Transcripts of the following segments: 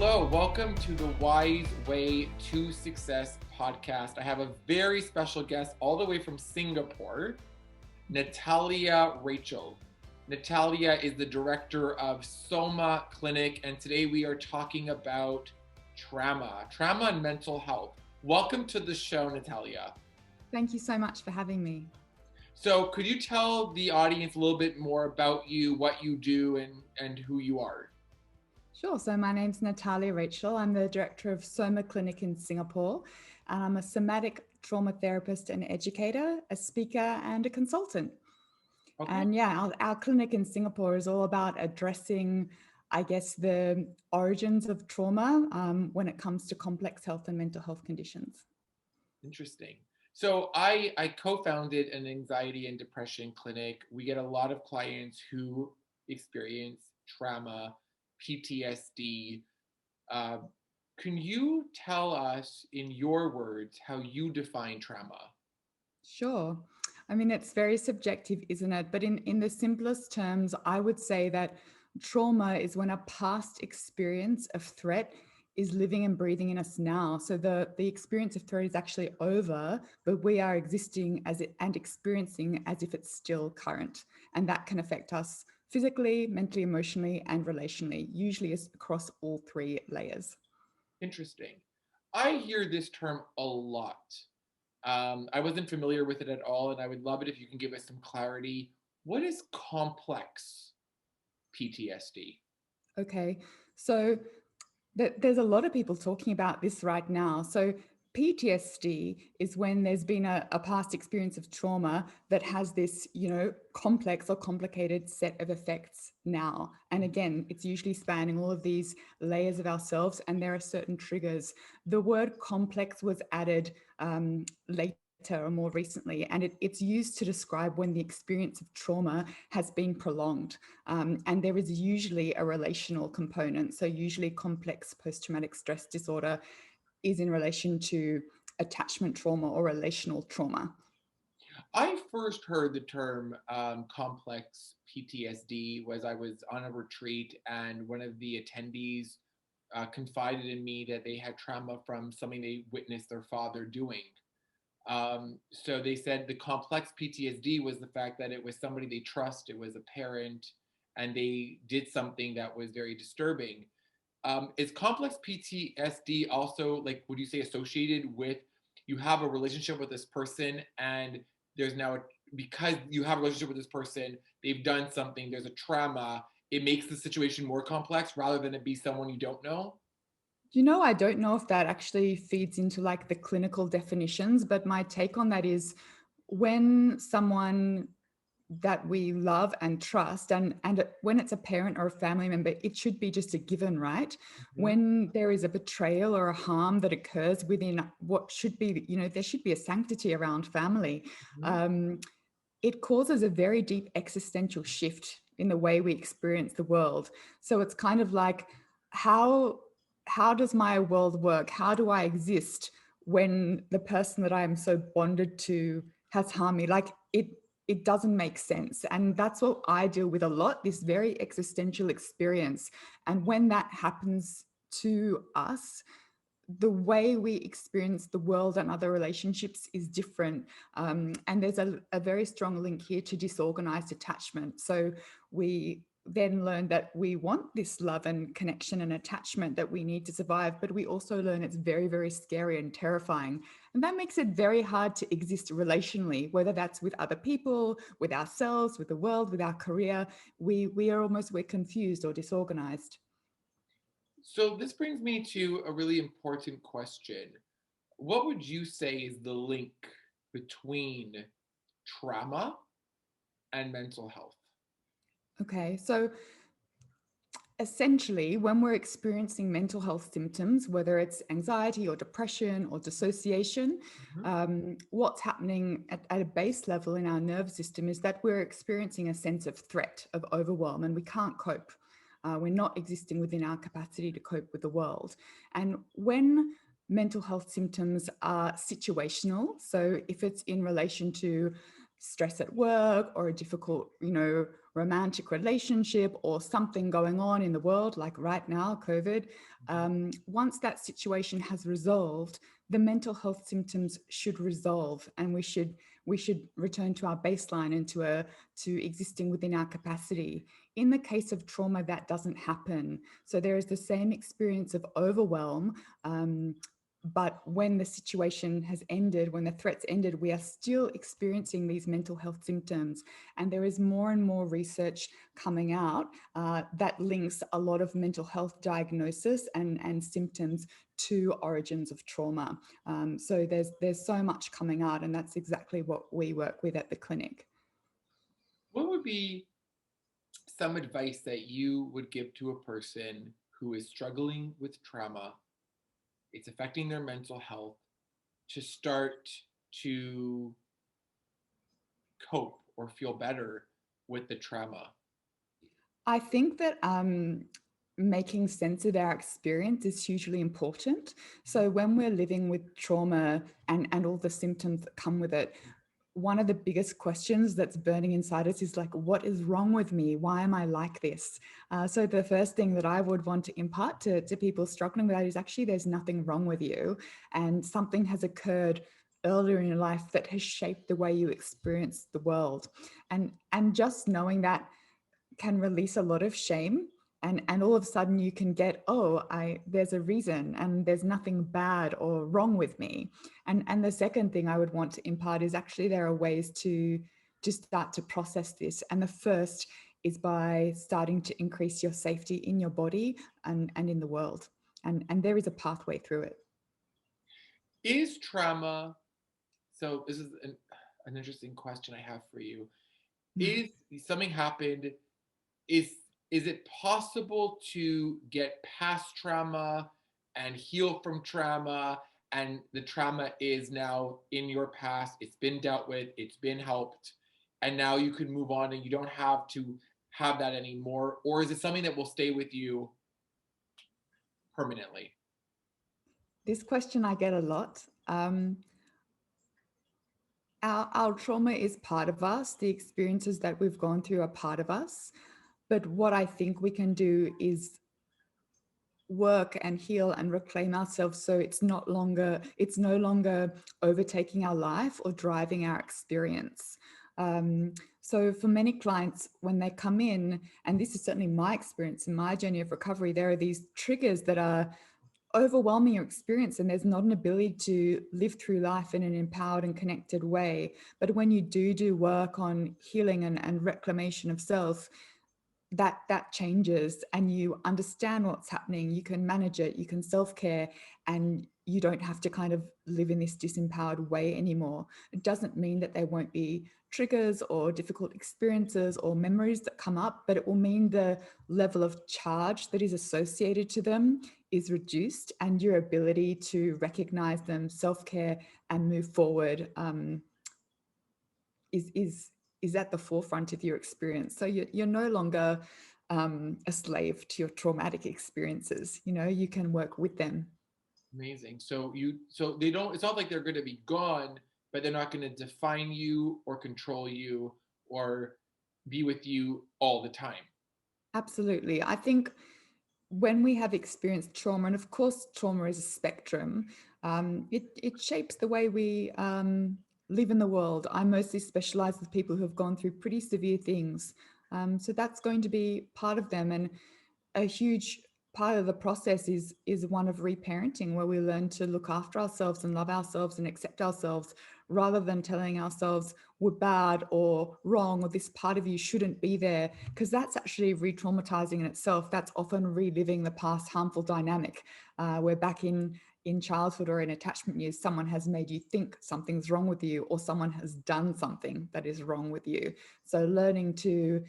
Hello, welcome to the Wise Way to Success podcast. I have a very special guest all the way from Singapore, Natalia Rachel. Natalia is the Director of Soma Clinic, and today we are talking about trauma and mental health. Welcome to the show, Natalia. Thank you so much for having me. So could you tell the audience a little bit more about you, what you do, and who you are? Sure. So my name's Natalia Rachel. I'm the Director of Soma Clinic in Singapore. And I'm a somatic trauma therapist and educator, a speaker, and a consultant. Okay. And yeah, our clinic in Singapore is all about addressing, I guess, the origins of trauma when it comes to complex health and mental health conditions. Interesting. So I co-founded an anxiety and depression clinic. We get a lot of clients who experience trauma, PTSD. Can you tell us in your words how you define trauma? Sure. I mean, it's very subjective, isn't it? But in the simplest terms, I would say that trauma is when a past experience of threat is living and breathing in us now. So the experience of threat is actually over, but we are existing as it and experiencing as if it's still current. And that can affect us physically, mentally, emotionally, and relationally, usually across all three layers. Interesting. I hear this term a lot. I wasn't familiar with it at all, and I would love it if you can give us some clarity. What is complex PTSD? Okay. So there's a lot of people talking about this right now. So PTSD is when there's been a past experience of trauma that has this, complex or complicated set of effects now. And again, it's usually spanning all of these layers of ourselves, and there are certain triggers. The word complex was added later or more recently, and it's used to describe when the experience of trauma has been prolonged. And there is usually a relational component. So usually complex post-traumatic stress disorder is in relation to attachment trauma or relational trauma. I first heard the term complex PTSD was I was on a retreat and one of the attendees confided in me that they had trauma from something they witnessed their father doing. So they said the complex PTSD was the fact that it was somebody they trust, it was a parent, and they did something that was very disturbing. Is complex PTSD also, like, would you say associated with you have a relationship with this person and there's now, because you have a relationship with this person, they've done something, there's a trauma, it makes the situation more complex rather than it be someone you don't know? I don't know if that actually feeds into like the clinical definitions, but my take on that is when someone that we love and trust, and when it's a parent or a family member, it should be just a given, right? Mm-hmm. When there is a betrayal or a harm that occurs within what should be, there should be a sanctity around family. Mm-hmm. It causes a very deep existential shift in the way we experience the world. So it's kind of like, how does my world work? How do I exist when the person that I am so bonded to has harmed me? Like it doesn't make sense. And that's what I deal with a lot, this very existential experience. And when that happens to us, the way we experience the world and other relationships is different. And there's a very strong link here to disorganized attachment. So we then learn that we want this love and connection and attachment that we need to survive, but we also learn it's very, very scary and terrifying. And that makes it very hard to exist relationally, whether that's with other people, with ourselves, with the world, with our career. We're confused or disorganized. So this brings me to a really important question. What would you say is the link between trauma and mental health? Okay, so essentially, when we're experiencing mental health symptoms, whether it's anxiety or depression or dissociation, what's happening at a base level in our nervous system is that we're experiencing a sense of threat, of overwhelm, and we can't cope. We're not existing within our capacity to cope with the world. And when mental health symptoms are situational, so if it's in relation to stress at work or a difficult, romantic relationship or something going on in the world, like right now, COVID, Mhm. once that situation has resolved, the mental health symptoms should resolve, and we should return to our baseline and to existing within our capacity. In the case of trauma, that doesn't happen. So there is the same experience of overwhelm. But when the situation has ended, when the threats ended, we are still experiencing these mental health symptoms. And there is more and more research coming out that links a lot of mental health diagnosis and symptoms to origins of trauma. So there's so much coming out, and that's exactly what we work with at the clinic. What would be some advice that you would give to a person who is struggling with trauma? It's affecting their mental health to start to cope or feel better with the trauma. I think that making sense of our experience is hugely important. So when we're living with trauma and all the symptoms that come with it, one of the biggest questions that's burning inside us is like, what is wrong with me? Why am I like this? So the first thing that I would want to impart to people struggling with that is actually there's nothing wrong with you, and something has occurred earlier in your life that has shaped the way you experience the world. And just knowing that can release a lot of shame, and all of a sudden you can get, oh, I there's a reason and there's nothing bad or wrong with me. And the second thing I would want to impart is actually there are ways to start to process this, and the first is by starting to increase your safety in your body and in the world, and there is a pathway through it. Is trauma, so this is an interesting question I have for you. Is something happened, is is it possible to get past trauma and heal from trauma, and the trauma is now in your past, it's been dealt with, it's been helped, and now you can move on and you don't have to have that anymore? Or is it something that will stay with you permanently? This question I get a lot. Our trauma is part of us. The experiences that we've gone through are part of us. But what I think we can do is work and heal and reclaim ourselves so it's no longer overtaking our life or driving our experience. So for many clients, when they come in, and this is certainly my experience in my journey of recovery, there are these triggers that are overwhelming your experience, and there's not an ability to live through life in an empowered and connected way. But when you do work on healing and reclamation of self, that changes, and you understand what's happening, you can manage it, you can self-care, and you don't have to kind of live in this disempowered way anymore. It doesn't mean that there won't be triggers or difficult experiences or memories that come up, but it will mean the level of charge that is associated to them is reduced, and your ability to recognize them, self-care, and move forward is at the forefront of your experience. So you're no longer a slave to your traumatic experiences. You can work with them. Amazing. So they don't, it's not like they're going to be gone, but they're not going to define you or control you or be with you all the time. Absolutely. I think when we have experienced trauma, and of course, trauma is a spectrum, it shapes the way we live in the world. I mostly specialize with people who have gone through pretty severe things. So that's going to be part of them. And a huge part of the process is one of reparenting, where we learn to look after ourselves and love ourselves and accept ourselves, rather than telling ourselves we're bad or wrong, or this part of you shouldn't be there, because that's actually re-traumatizing in itself. That's often reliving the past harmful dynamic, where back in childhood or in attachment years, someone has made you think something's wrong with you, or someone has done something that is wrong with you. So learning to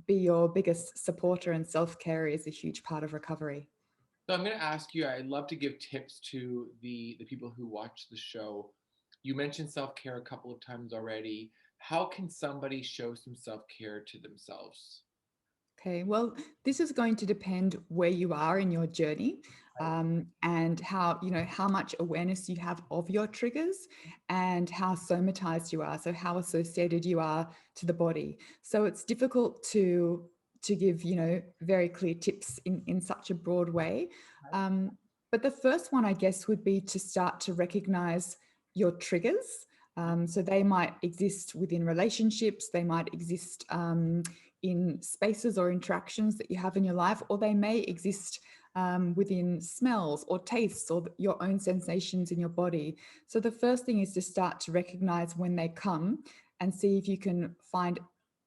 be your biggest supporter and self-care is a huge part of recovery. So I'm going to ask you, I'd love to give tips to the people who watch the show. You mentioned self-care a couple of times already. How can somebody show some self-care to themselves? Okay, well, this is going to depend where you are in your journey, Right. and how, how much awareness you have of your triggers and how somatized you are, so how associated you are to the body. So it's difficult to give, very clear tips in such a broad way. Right. Um, but the first one, I guess, would be to start to recognize your triggers. So they might exist within relationships, they might exist in spaces or interactions that you have in your life, or they may exist within smells or tastes or your own sensations in your body. So the first thing is to start to recognize when they come and see if you can find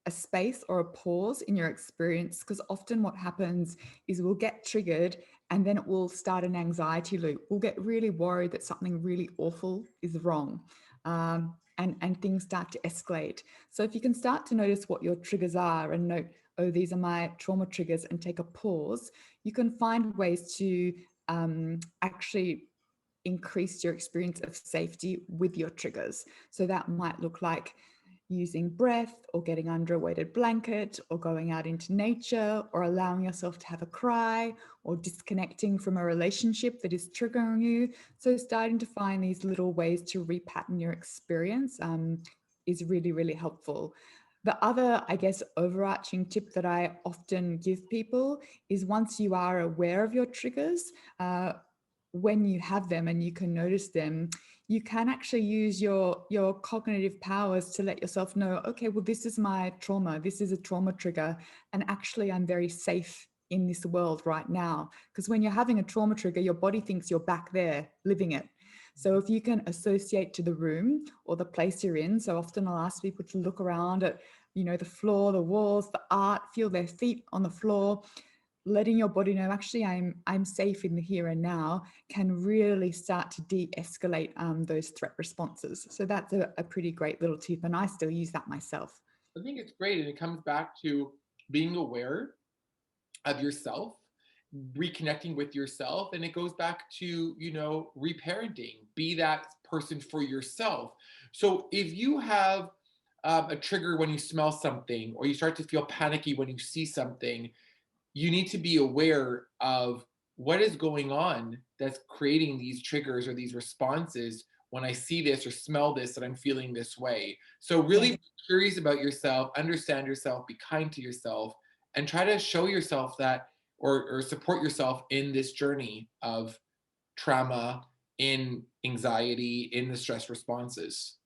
a space or a pause in your experience, because often what happens is we'll get triggered and then it will start an anxiety loop. We'll get really worried that something really awful is wrong. And things start to escalate. So if you can start to notice what your triggers are and note, oh, these are my trauma triggers, and take a pause, you can find ways to actually increase your experience of safety with your triggers. So that might look like using breath or getting under a weighted blanket or going out into nature or allowing yourself to have a cry or disconnecting from a relationship that is triggering you. So starting to find these little ways to repattern your experience is really, really helpful. The other, I guess, overarching tip that I often give people is once you are aware of your triggers, when you have them and you can notice them, you can actually use your cognitive powers to let yourself know, okay, well, this is my trauma, this is a trauma trigger, and actually I'm very safe in this world right now. Because when you're having a trauma trigger, your body thinks you're back there living it. So if you can associate to the room or the place you're in, so often I'll ask people to look around at, the floor, the walls, the art, feel their feet on the floor, letting your body know actually I'm safe in the here and now, can really start to de-escalate those threat responses. So that's a pretty great little tip, and I still use that myself. I think it's great. And it comes back to being aware of yourself, reconnecting with yourself. And it goes back to, reparenting, be that person for yourself. So if you have a trigger when you smell something, or you start to feel panicky when you see something, you need to be aware of what is going on that's creating these triggers or these responses when I see this or smell this, that I'm feeling this way. So really Yes. be curious about yourself, understand yourself, be kind to yourself, and try to show yourself that, or support yourself in this journey of trauma, in anxiety, in the stress responses.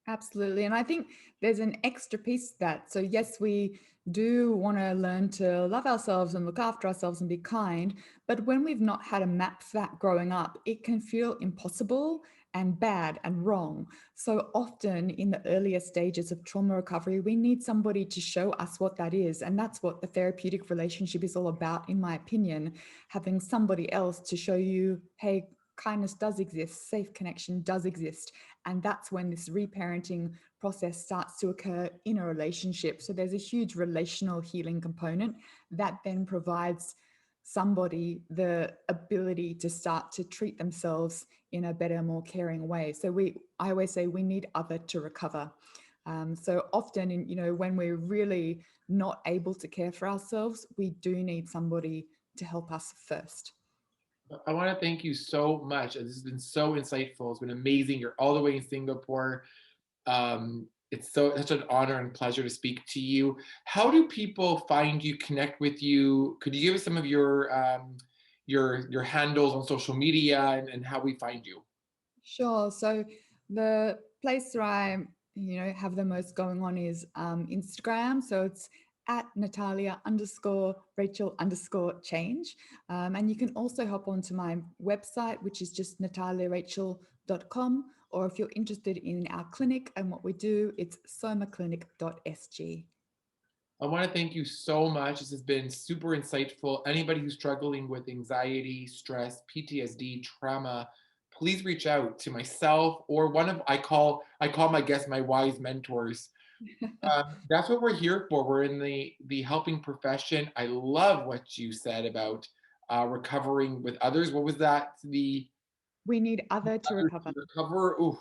Absolutely. And I think there's an extra piece to that. So, yes, we do want to learn to love ourselves and look after ourselves and be kind. But when we've not had a map for that growing up, it can feel impossible and bad and wrong. So, often in the earlier stages of trauma recovery, we need somebody to show us what that is. And that's what the therapeutic relationship is all about, in my opinion, having somebody else to show you, hey, kindness does exist, safe connection does exist. And that's when this reparenting process starts to occur in a relationship. So there's a huge relational healing component that then provides somebody the ability to start to treat themselves in a better, more caring way. So I always say we need other to recover. So often, when we're really not able to care for ourselves, we do need somebody to help us first. I want to thank you so much. This has been so insightful. It's been amazing. You're all the way in Singapore. It's such an honor and pleasure to speak to you. How do people find you, connect with you? Could you give us some of your handles on social media, and how we find you? Sure. So the place where I, have the most going on is Instagram. So it's at Natalia underscore Rachel underscore change. And you can also hop onto my website, which is just nataliarachel.com. Or if you're interested in our clinic and what we do, it's somaclinic.sg. I want to thank you so much. This has been super insightful. Anybody who's struggling with anxiety, stress, PTSD, trauma, please reach out to myself or one of I call my guests my wise mentors. That's what we're here for. We're in the helping profession. I love what you said about recovering with others. What was that? The We need other to others recover. to recover. Ooh,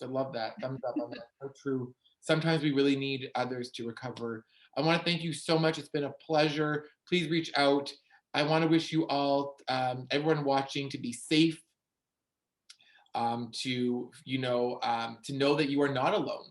I love that. Thumbs up on that. So true. Sometimes we really need others to recover. I want to thank you so much. It's been a pleasure. Please reach out. I want to wish you all, everyone watching, to be safe, to know that you are not alone,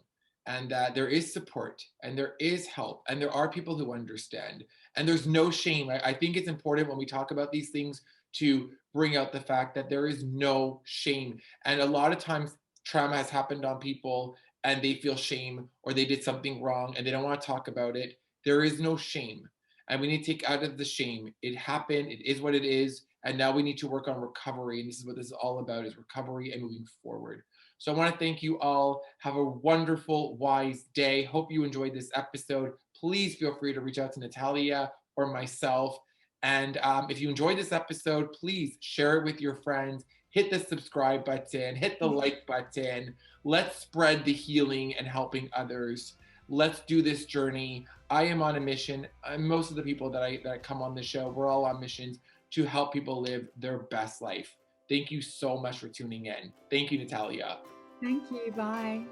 and that there is support and there is help and there are people who understand, and there's no shame. I think it's important when we talk about these things to bring out the fact that there is no shame. And a lot of times trauma has happened on people and they feel shame, or they did something wrong and they don't want to talk about it. There is no shame, and we need to take out of the shame. It happened, it is what it is, and now we need to work on recovery. And this is what this is all about, is recovery and moving forward. So I want to thank you all. Have a wonderful, wise day. Hope you enjoyed this episode. Please feel free to reach out to Natalia or myself. And if you enjoyed this episode, please share it with your friends. Hit the subscribe button, hit the like button. Let's spread the healing and helping others. Let's do this journey. I am on a mission. Most of the people that come on the show, we're all on missions to help people live their best life. Thank you so much for tuning in. Thank you, Natalia. Thank you. Bye.